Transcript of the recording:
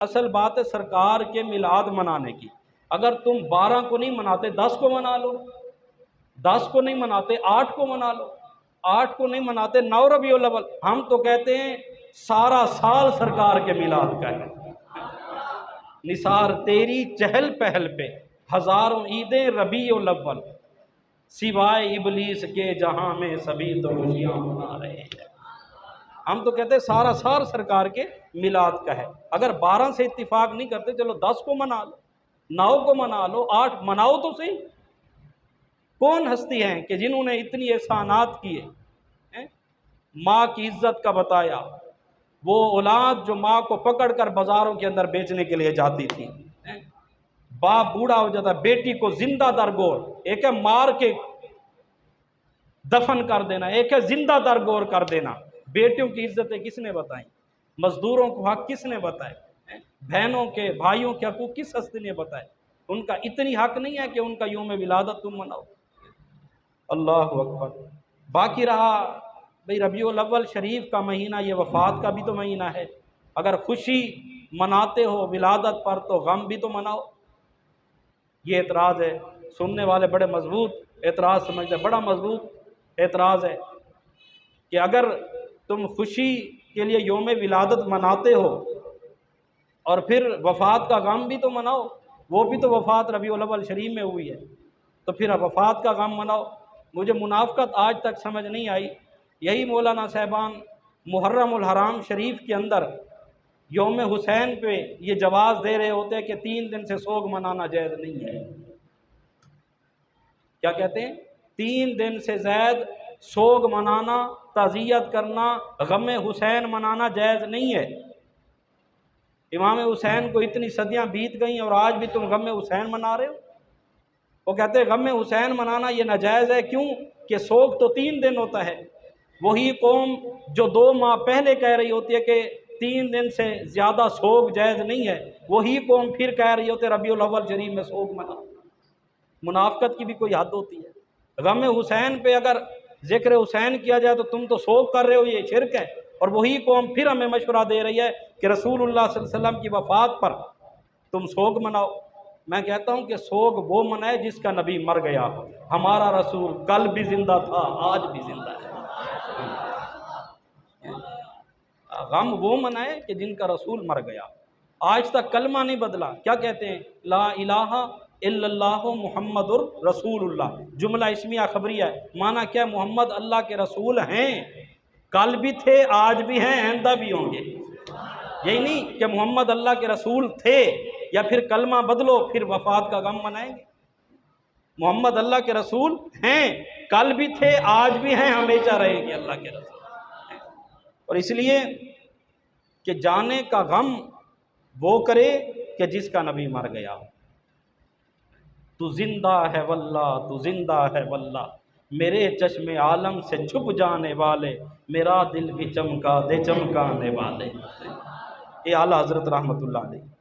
असल बात है सरकार के मिलाद मनाने की। अगर तुम 12 को नहीं मनाते 10 को मना लो, 10 को नहीं मनाते 8 को मना लो, 8 को नहीं मनाते 9 रबीउल अव्वल। हम तो कहते हैं सारा साल सरकार के मिलाद का है। निसार तेरी चहल पहल पे हजारों ईदें रबीउल अव्वल, सिवाय इबलीस के जहां में सभी तो खुशियां मना रहे हैं। हम तो कहते हैं सारा साल सरकार के मिलाद का है। अगर 12 से इत्तिफाक नहीं करते चलो 10 को मना लो, 9 को मना लो, 8 मनाओ तो सही। कौन हस्ती हैं कि जिन्होंने इतनी एहसानात किए हैं, माँ की इज्जत का बताया। वो औलाद जो माँ को पकड़ कर बाजारों के अंदर बेचने के लिए जाती थी, बाप बूढ़ा हो जाता, बेटी को जिंदा दरगोर, एक है मार के दफन कर देना, एक है जिंदा दरगोर कर देना। बेटियों की इज्जतें किसने बताई? मजदूरों को हक किसने बताए? बहनों के भाइयों के हकूक किस हस्ती ने बताए? उनका इतनी हक नहीं है कि उनका यौम विलादत तुम मनाओ। अल्लाह अकबर। बाकी रहा भाई रबीउल अव्वल शरीफ का महीना, ये वफ़ात का भी तो महीना है। अगर खुशी मनाते हो विलादत पर तो गम भी तो मनाओ। ये एतराज़ है। सुनने वाले बड़े मजबूत एतराज़ समझते, बड़ा मजबूत एतराज़ है कि अगर तुम खुशी के लिए यौम विलादत मनाते हो और फिर वफ़ात का गम भी तो मनाओ, वो भी तो वफ़ात रबीउल अव्वल शरीफ में हुई है, तो फिर वफ़ात का गम मनाओ। मुझे मुनाफ़क़त आज तक समझ नहीं आई। यही मौलाना साहबान मुहर्रमुल हराम शरीफ के अंदर यौम हुसैन पे ये जवाज़ दे रहे होते हैं कि 3 दिन से सोग मनाना जायज़ नहीं है। क्या कहते हैं? 3 दिन से ज़ायद सोग मनाना, ताज़ियत करना, गम हुसैन मनाना जायज़ नहीं है। इमाम हुसैन को इतनी सदियां बीत गई और आज भी तुम गम हुसैन मना रहे हो। वो कहते हैं गम हुसैन मनाना ये नाजायज़ है। क्यों? कि सोग तो 3 दिन होता है। वही कौम जो 2 माह पहले कह रही होती है कि 3 दिन से ज़्यादा सोग जायज़ नहीं है, वही कौम फिर कह रही होती है रबीउल अव्वल शरीफ में सोग मनाओ। मुनाफ़क़त की भी कोई हद होती है। गम हुसैन पे अगर ज़िक्र हुसैन किया जाए तो तुम तो सोग कर रहे हो, ये शिरक है। और वही कौम फिर हमें मशवरा दे रही है कि रसूलुल्लाह सल्लल्लाहु अलैहि वसल्लम की वफ़ात पर तुम सोग मनाओ। मैं कहता हूँ कि सोग वो मनाए जिसका नबी मर गया हो। हमारा रसूल कल भी जिंदा था, आज भी जिंदा है। गम वो मनाए कि जिनका रसूल मर गया, आज तक कलमा नहीं बदला। क्या कहते हैं? ला इलाहा इल्लल्लाहु मुहम्मदुर रसूलुल्लाह। जुमला इस्मिया खबरिया है। माना क्या? मोहम्मद अल्लाह के रसूल हैं, कल भी थे, आज भी हैं, आइंदा भी होंगे। यही नहीं कि मोहम्मद अल्लाह के रसूल थे या फिर कलमा बदलो फिर वफात का गम मनाएंगे। मोहम्मद अल्लाह के रसूल हैं, कल भी थे, आज भी हैं, हमेशा रहेंगे अल्लाह के रसूल। और इसलिए कि जाने का गम वो करे कि जिसका नबी मर गया हो। तू जिंदा है वल्ला, तू जिंदा है वल्ला, मेरे चश्मे आलम से छुप जाने वाले, मेरा दिल भी चमका दे चमकाने वाले। ये आला हजरत रहमतुल्लाह अलैह।